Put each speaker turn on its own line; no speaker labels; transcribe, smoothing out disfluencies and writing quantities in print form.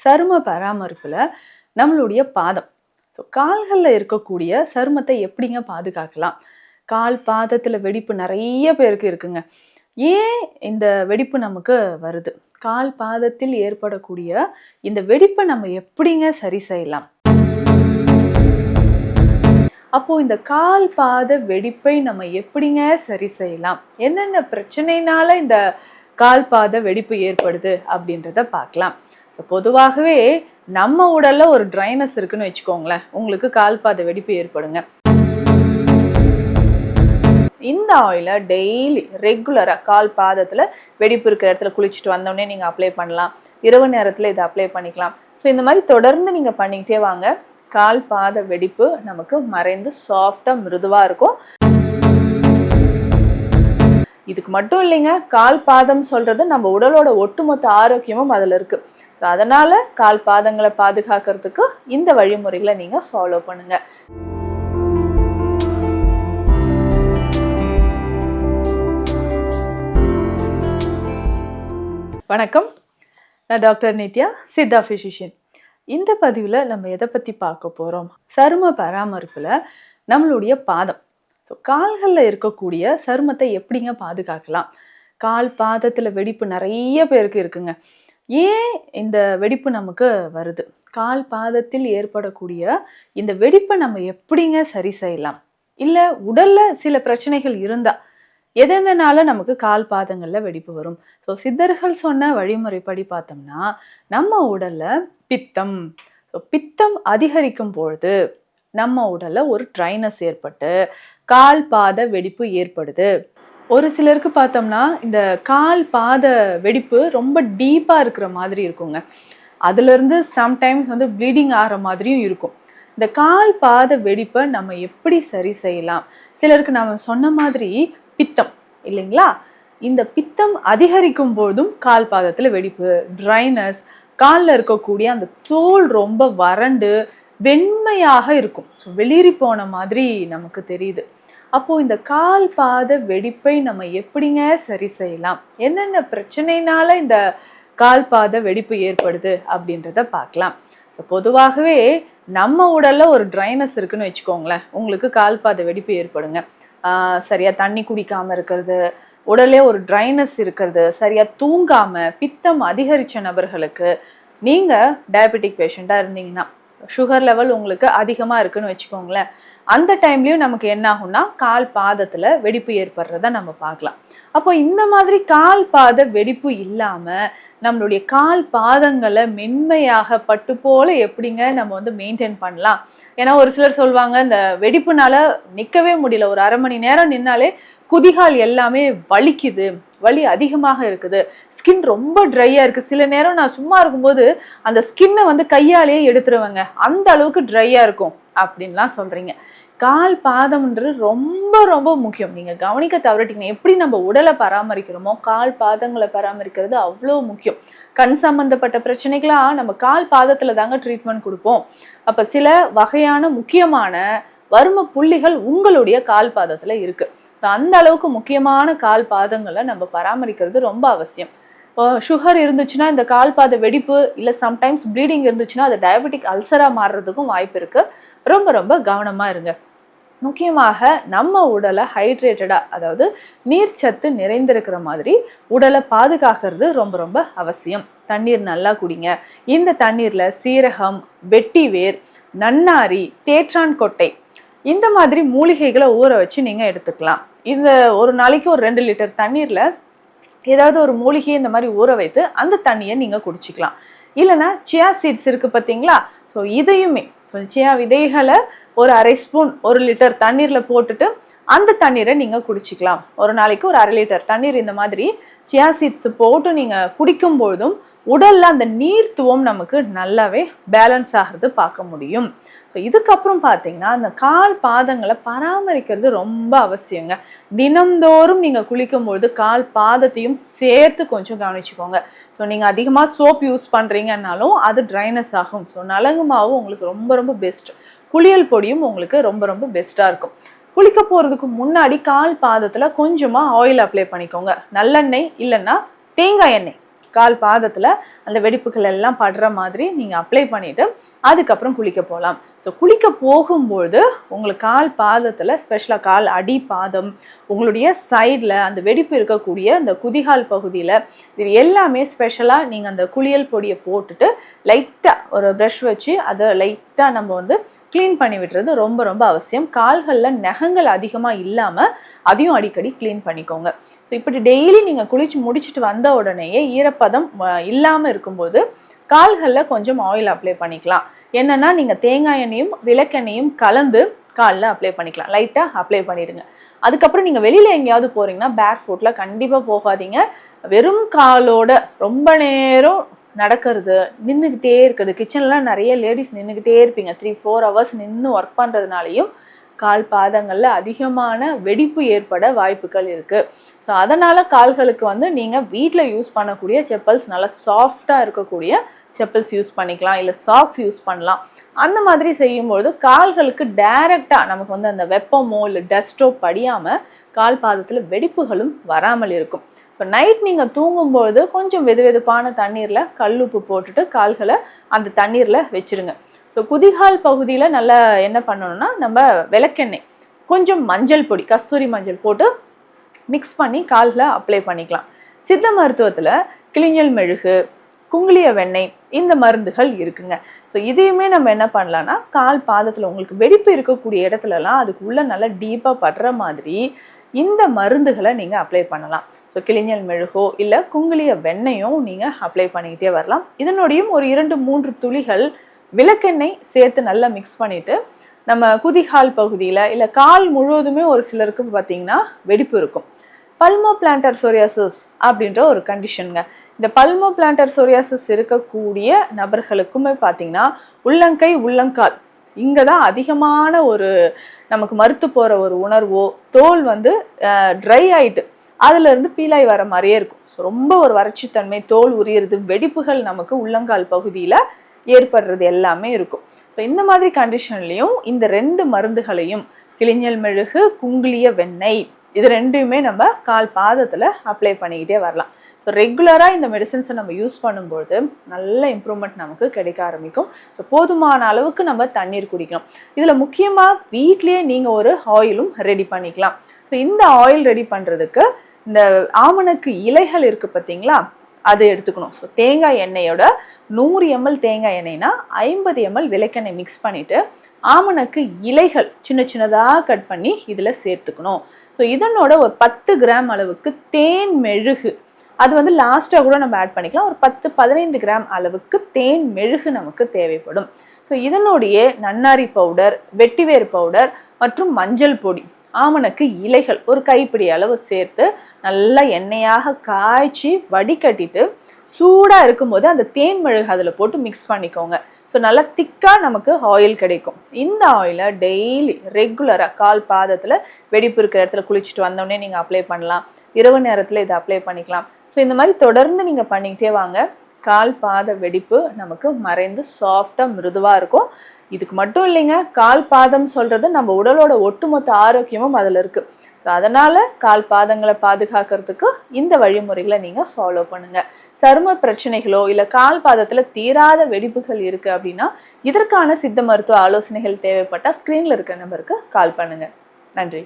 சரும பராமரிப்புல நம்மளுடைய பாதம், கால்கள்ல இருக்கக்கூடிய சருமத்தை எப்படிங்க பாதுகாக்கலாம்? கால் பாதத்துல வெடிப்பு நிறைய பேருக்கு இருக்குங்க. ஏன் இந்த வெடிப்பு நமக்கு வருது? கால் பாதத்தில் ஏற்படக்கூடிய இந்த வெடிப்பை நம்ம எப்படிங்க சரி செய்யலாம்? அப்போ இந்த கால் பாத வெடிப்பை நம்ம எப்படிங்க சரி செய்யலாம்? என்னென்ன பிரச்சனைனால இந்த கால் பாத வெடிப்பு ஏற்படுது அப்படின்றத பார்க்கலாம். ஸோ பொதுவாகவே நம்ம உடல்ல ஒரு ட்ரைனஸ் இருக்குன்னு வச்சுக்கோங்களேன், உங்களுக்கு கால் பாத வெடிப்பு ஏற்படுங்க. இந்த ஆயிலை டெய்லி ரெகுலரா கால் பாதத்துல வெடிப்பு இருக்கிற இடத்துல குளிச்சுட்டு வந்தோடனே நீங்க அப்ளை பண்ணலாம். இரவு நேரத்துல இதை அப்ளை பண்ணிக்கலாம். ஸோ இந்த மாதிரி தொடர்ந்து நீங்க பண்ணிக்கிட்டே வாங்க. கால் பாத வெடிப்பு நமக்கு மறைந்து சாஃப்டா மிருதுவா இருக்கும். இதுக்கு மட்டும் இல்லைங்க, கால் பாதம் சொல்றது நம்ம உடலோட ஒட்டுமொத்த ஆரோக்கியமும் அதுல இருக்கு. ஸோ அதனால கால் பாதங்களை பாதுகாக்கிறதுக்கு இந்த வழிமுறைகளை நீங்க ஃபாலோ பண்ணுங்க. வணக்கம், நான் டாக்டர் நித்யா, சித்தா பிசிஷியன். இந்த பதிவில் நம்ம எதை பற்றி பார்க்க போகிறோம்? சரும பராமரிப்பில் நம்மளுடைய பாதம், கால்களில் இருக்கக்கூடிய சருமத்தை எப்படிங்க பாதுகாக்கலாம்? கால் பாதத்தில் வெடிப்பு நிறைய பேருக்கு இருக்குங்க. ஏன் இந்த வெடிப்பு நமக்கு வருது? கால் பாதத்தில் ஏற்படக்கூடிய இந்த வெடிப்பை நம்ம எப்படிங்க சரி செய்யலாம்? இல்லை உடலில் சில பிரச்சனைகள் இருந்தால் எதனால நமக்கு கால் பாதங்கள்ல வெடிப்பு வரும்? ஸோ சித்தர்கள் சொன்ன வழிமுறைப்படி பார்த்தோம்னா, நம்ம உடல்ல பித்தம் அதிகரிக்கும் பொழுது நம்ம உடல்ல ஒரு ட்ரைனஸ் ஏற்பட்டு கால் பாத வெடிப்பு ஏற்படுது. ஒரு சிலருக்கு பார்த்தோம்னா இந்த கால் பாத வெடிப்பு ரொம்ப டீப்பா இருக்கிற மாதிரி இருக்குங்க. அதுல இருந்து சம்டைம்ஸ் ப்ளீடிங் ஆகிற மாதிரியும் இருக்கும். இந்த கால் பாத வெடிப்பை நம்ம எப்படி சரி செய்யலாம்? சிலருக்கு நம்ம சொன்ன மாதிரி பித்தம் இல்லைங்களா, இந்த பித்தம் அதிகரிக்கும் போதும் கால் பாதத்துல வெடிப்பு, ட்ரைனஸ், காலில் இருக்கக்கூடிய அந்த தோல் ரொம்ப வறண்டு வெண்மையாக இருக்கும், வெளிரி போன மாதிரி நமக்கு தெரியுது. அப்போ இந்த கால் பாத வெடிப்பை நம்ம எப்படிங்க சரி செய்யலாம்? என்னென்ன பிரச்சனைனால இந்த கால் பாத வெடிப்பு ஏற்படுது அப்படின்றத பார்க்கலாம். ஸோ பொதுவாகவே நம்ம உடல்ல ஒரு ட்ரைனஸ் இருக்குன்னு வச்சுக்கோங்களேன், உங்களுக்கு கால் பாத வெடிப்பு ஏற்படுங்க. சரியா தண்ணி குடிக்காம இருக்கிறது, உடலே ஒரு ட்ரைனஸ் இருக்கிறது, சரியா தூங்காம, பித்தம் அதிகரிச்ச நபர்களுக்கு, நீங்க டயபெட்டிக் பேஷண்டா இருந்தீங்கன்னா, சுகர் லெவல் உங்களுக்கு அதிகமா இருக்குன்னு வச்சுக்கோங்களேன், அந்த டைம்லயும் நமக்கு என்ன ஆகும்னா கால் பாதத்துல வெடிப்பு ஏற்படுறத நம்ம பார்க்கலாம். அப்போ இந்த மாதிரி கால் பாத வெடிப்பு இல்லாம நம்மளுடைய கால் பாதங்களை மென்மையாக பட்டு போல எப்படிங்க நம்ம மெயின்டைன் பண்ணலாம்? ஏன்னா ஒரு சிலர் சொல்லுவாங்க, இந்த வெடிப்புனால நிற்கவே முடியல, ஒரு அரை மணி நேரம் நின்னாலே குதிகால் எல்லாமே வலிக்குது, வலி அதிகமாக இருக்குது, ஸ்கின் ரொம்ப ட்ரையா இருக்கு, சில நேரம் நான் சும்மா இருக்கும்போது அந்த ஸ்கின்னை கையாலேயே எடுத்துருவேங்க, அந்த அளவுக்கு ட்ரையா இருக்கும் அப்படின்லாம் சொல்றீங்க. கால் பாதம்ன்றது ரொம்ப ரொம்ப முக்கியம். நீங்க கவனிக்க தவறிட்டீங்க. எப்படி நம்ம உடலை பராமரிக்கிறோமோ கால் பாதங்களை பராமரிக்கிறது அவ்வளோ முக்கியம். கண் சம்பந்தப்பட்ட பிரச்சனைகளாக நம்ம கால் பாதத்துல தாங்க ட்ரீட்மெண்ட் கொடுப்போம். அப்ப சில வகையான முக்கியமான வரும புள்ளிகள் உங்களுடைய கால் பாதத்துல இருக்கு. அந்த அளவுக்கு முக்கியமான கால் பாதங்களை நம்ம பராமரிக்கிறது ரொம்ப அவசியம். சுகர் இருந்துச்சுன்னா இந்த கால் பாத வெடிப்பு, இல்லை சம்டைம்ஸ் ப்ளீடிங் இருந்துச்சுன்னா அது டயபெட்டிக் அல்சரா மாறுறதுக்கும் வாய்ப்பு இருக்கு. ரொம்ப ரொம்ப கவனமா இருங்க. முக்கியமாக நம்ம உடலை ஹைட்ரேட்டடா, அதாவது நீர்ச்சத்து நிறைந்திருக்கிற மாதிரி உடலை பாதுகாக்கிறது ரொம்ப ரொம்ப அவசியம். தண்ணீர் நல்லா குடிங்க. இந்த தண்ணீர்ல சீரகம், வெட்டிவேர், நன்னாரி, தேற்றான் கொட்டை, இந்த மாதிரி மூலிகைகளை ஊற வச்சு நீங்க எடுத்துக்கலாம். இந்த ஒரு நாளைக்கு ஒரு 2 லிட்டர் தண்ணீர்ல ஏதாவது ஒரு மூலிகையை இந்த மாதிரி ஊற வைத்து அந்த தண்ணியை நீங்க குடிச்சிக்கலாம். இல்லைன்னா சியா சீட்ஸ் இருக்கு பார்த்தீங்களா, ஸோ இதையுமே சியா விதைகளை ஒரு 1/2 ஸ்பூன் 1 லிட்டர் தண்ணீர்ல போட்டுட்டு அந்த தண்ணீரை நீங்க குடிச்சிக்கலாம். ஒரு நாளைக்கு ஒரு 1/2 லிட்டர் தண்ணீர் இந்த மாதிரி சியா சீட்ஸ் போட்டு நீங்க குடிக்கும் பொழுதும் உடல்ல அந்த நீர்த்துவம் நமக்கு நல்லாவே பேலன்ஸ் ஆகிறது பார்க்க முடியும். ஸோ இதுக்கப்புறம் பார்த்தீங்கன்னா அந்த கால் பாதங்களை பராமரிக்கிறது ரொம்ப அவசியங்க. தினம்தோறும் நீங்கள் குளிக்கும்பொழுது கால் பாதத்தையும் சேர்த்து கொஞ்சம் கவனிச்சுக்கோங்க. ஸோ நீங்கள் அதிகமாக சோப் யூஸ் பண்ணுறீங்கன்னாலும் அது ட்ரைனஸ் ஆகும். ஸோ நலங்கு மாவும் உங்களுக்கு ரொம்ப ரொம்ப பெஸ்ட். குளியல் பொடியும் உங்களுக்கு ரொம்ப ரொம்ப பெஸ்ட்டாக இருக்கும். குளிக்க போகிறதுக்கு முன்னாடி கால் பாதத்தில் கொஞ்சமாக ஆயில் அப்ளை பண்ணிக்கோங்க. நல்லெண்ணெய் இல்லைன்னா தேங்காய் எண்ணெய் கால் பாதத்தில் அந்த வெடிப்புகள் எல்லாம் படுற மாதிரி நீங்கள் அப்ளை பண்ணிவிட்டு அதுக்கப்புறம் குளிக்க போகலாம். ஸோ குளிக்க போகும்போது உங்களுக்கு கால் பாதத்தில், ஸ்பெஷலாக கால் அடி பாதம், உங்களுடைய சைடில் அந்த வெடிப்பு இருக்கக்கூடிய அந்த குதிகால் பகுதியில் இது எல்லாமே ஸ்பெஷலாக நீங்கள் அந்த குளியல் பொடியை போட்டுட்டு லைட்டாக ஒரு ப்ரஷ் வச்சு அதை லைட்டாக நம்ம வந்து க்ளீன் பண்ணி விட்டுறது ரொம்ப ரொம்ப அவசியம். கால்களில் நகங்கள் அதிகமாக இல்லாமல் அதையும் அடிக்கடி க்ளீன் பண்ணிக்கோங்க. ஸோ இப்படி டெய்லி நீங்கள் குளிச்சு முடிச்சுட்டு வந்த உடனேயே ஈரப்பதம் இல்லாமல் இருக்கும்போது கால்களில் கொஞ்சம் ஆயில் அப்ளை பண்ணிக்கலாம். என்னன்னா நீங்கள் தேங்காய் எண்ணெயும் விளக்கெண்ணையும் கலந்து காலில் அப்ளை பண்ணிக்கலாம். லைட்டாக அப்ளை பண்ணிடுங்க. அதுக்கப்புறம் நீங்கள் வெளியில் எங்கேயாவது போகிறீங்கன்னா பேக் ஃபுட்டில் கண்டிப்பாக போகாதீங்க. வெறும் காலோட ரொம்ப நேரம் நடக்கிறது, நின்றுக்கிட்டே இருக்குது. கிச்சன்லாம் நிறைய லேடிஸ் நின்றுக்கிட்டே இருப்பீங்க. 3-4 ஹவர்ஸ் நின்று ஒர்க் பண்ணுறதுனாலையும் கால் பாதங்களில் அதிகமான வெடிப்பு ஏற்பட வாய்ப்புகள் இருக்குது. ஸோ அதனால் கால்களுக்கு வந்து நீங்கள் வீட்டில் யூஸ் பண்ணக்கூடிய செப்பல்ஸ், நல்லா சாஃப்டாக இருக்கக்கூடிய செப்பல்ஸ் யூஸ் பண்ணிக்கலாம், இல்லை சாக்ஸ் யூஸ் பண்ணலாம். அந்த மாதிரி செய்யும்பொழுது கால்களுக்கு டைரெக்டாக நமக்கு வந்து அந்த வெப்பமோ இல்லை டஸ்ட்டோ படியாமல் கால் பாதத்தில் வெடிப்புகளும் வராமல் இருக்கும். ஸோ நைட் நீங்கள் தூங்கும்பொழுது கொஞ்சம் வெதுவெதுப்பான தண்ணீரில் கல்லுப்பு போட்டுட்டு கால்களை அந்த தண்ணீரில் வச்சுருங்க. ஸோ குதிகால் பகுதியில் நல்லா என்ன பண்ணணும்னா நம்ம விளக்கெண்ணெய், கொஞ்சம் மஞ்சள் பொடி, கஸ்தூரி மஞ்சள் போட்டு மிக்ஸ் பண்ணி காலில் அப்ளை பண்ணிக்கலாம். சித்த மருத்துவத்தில் கிளிஞ்சல் மெழுகு, குங்குளிய வெண்ணெய் இந்த மருந்துகள் இருக்குங்க. ஸோ இதையுமே நம்ம என்ன பண்ணலான்னா கால் பாதத்தில் உங்களுக்கு வெடிப்பு இருக்கக்கூடிய இடத்துலலாம் அதுக்கு உள்ள நல்லா டீப்பாக படுற மாதிரி இந்த மருந்துகளை நீங்கள் அப்ளை பண்ணலாம். ஸோ கிளிஞ்சல் மெழுகோ இல்லை குங்குளிய வெண்ணெயும் நீங்கள் அப்ளை பண்ணிக்கிட்டே வரலாம். இதனோடையும் ஒரு 2-3 துளிகள் விளக்கெண்ணெய் சேர்த்து நல்லா மிக்ஸ் பண்ணிவிட்டு நம்ம குதிகால் பகுதியில் இல்லை கால் முழுவதுமே ஒரு சிலருக்கு பார்த்திங்கன்னா வெடிப்பு இருக்கும். பல்மோ பிளான்டர் சோரியாசிஸ் அப்படின்ற ஒரு கண்டிஷனுங்க. இந்த பல்மோ பிளான்டர் சோரியாசிஸ் இருக்கக்கூடிய நபர்களுக்குமே பார்த்திங்கன்னா உள்ளங்கை உள்ளங்கால் இங்கே தான் அதிகமான ஒரு நமக்கு மறுத்து போகிற ஒரு உணர்வோ, தோல் வந்து ட்ரை ஆகிட்டு அதுலேருந்து பீலாய் வர மாதிரியே இருக்கும். ஸோ ரொம்ப ஒரு வறட்சித்தன்மை, தோல் உரியறது, வெடிப்புகள் நமக்கு உள்ளங்கால் பகுதியில் ஏற்படுறது எல்லாமே இருக்கும். ஸோ இந்த மாதிரி கண்டிஷன்லையும் இந்த 2 மருந்துகளையும் கிளிஞ்சல் மெழுகு, குங்குளிய வெண்ணெய் இது 2யுமே நம்ம கால் பாதத்தில் அப்ளை பண்ணிக்கிட்டே வரலாம். ஸோ ரெகுலராக இந்த மெடிசன்ஸை நம்ம யூஸ் பண்ணும்போது நல்ல இம்ப்ரூவ்மெண்ட் நமக்கு கிடைக்க ஆரம்பிக்கும். ஸோ போதுமான அளவுக்கு நம்ம தண்ணீர் குடிக்கணும். இதில் முக்கியமாக வீட்லேயே நீங்கள் ஒரு ஆயிலும் ரெடி பண்ணிக்கலாம். ஸோ இந்த ஆயில் ரெடி பண்ணுறதுக்கு இந்த ஆமணக்கு இலைகள் இருக்குது பார்த்தீங்களா, அது எடுத்துக்கணும். ஸோ தேங்காய் எண்ணெயோட 100 ml தேங்காய் எண்ணெய்னா 50 ml விளக்கெண்ணெய் மிக்ஸ் பண்ணிவிட்டு ஆமணக்கு இலைகள் சின்ன சின்னதாக கட் பண்ணி இதில் சேர்த்துக்கணும். ஸோ இதனோட ஒரு 10 கிராம் அளவுக்கு தேன் மெழுகு, அது வந்து லாஸ்ட்டாக கூட நம்ம ஆட் பண்ணிக்கலாம். ஒரு 10-15 கிராம் அளவுக்கு தேன் மெழுகு நமக்கு தேவைப்படும். ஸோ இதனுடைய நன்னாரி பவுடர், வெட்டிவேர் பவுடர் மற்றும் மஞ்சள் பொடி, ஆமணக்கு இலைகள் ஒரு கைப்பிடி அளவு சேர்த்து நல்லா எண்ணெயாக காய்ச்சி வடிகட்டிட்டு சூடாக இருக்கும்போது அந்த தேன் மெழுகு அதில் போட்டு மிக்ஸ் பண்ணிக்கோங்க. ஸோ நல்லா திக்காக நமக்கு ஆயில் கிடைக்கும். இந்த ஆயிலை டெய்லி ரெகுலராக கால் பாதத்தில் வெடிப்பு இருக்கிற இடத்துல குளிச்சுட்டு வந்தோடனே நீங்கள் அப்ளை பண்ணலாம். இரவு நேரத்தில் இதை அப்ளை பண்ணிக்கலாம். ஸோ இந்த மாதிரி தொடர்ந்து நீங்கள் பண்ணிக்கிட்டே வாங்க. கால் பாத வெடிப்பு நமக்கு மறைந்து சாஃப்டாக மிருதுவாக இருக்கும். இதுக்கு மட்டும் இல்லைங்க, கால் பாதம் சொல்கிறது நம்ம உடலோட ஒட்டுமொத்த ஆரோக்கியமும் அதில் இருக்குது. ஸோ அதனால் கால் பாதங்களை பாதுகாக்கிறதுக்கு இந்த வழிமுறைகளை நீங்கள் ஃபாலோ பண்ணுங்கள். சரும பிரச்சனைகளோ இல்லை கால் பாதத்தில் தீராத வெடிப்புகள் இருக்குது அப்படின்னா இதற்கான சித்த மருத்துவ ஆலோசனைகள் தேவைப்பட்டால் ஸ்க்ரீனில் இருக்க நம்பருக்கு கால் பண்ணுங்கள். நன்றி.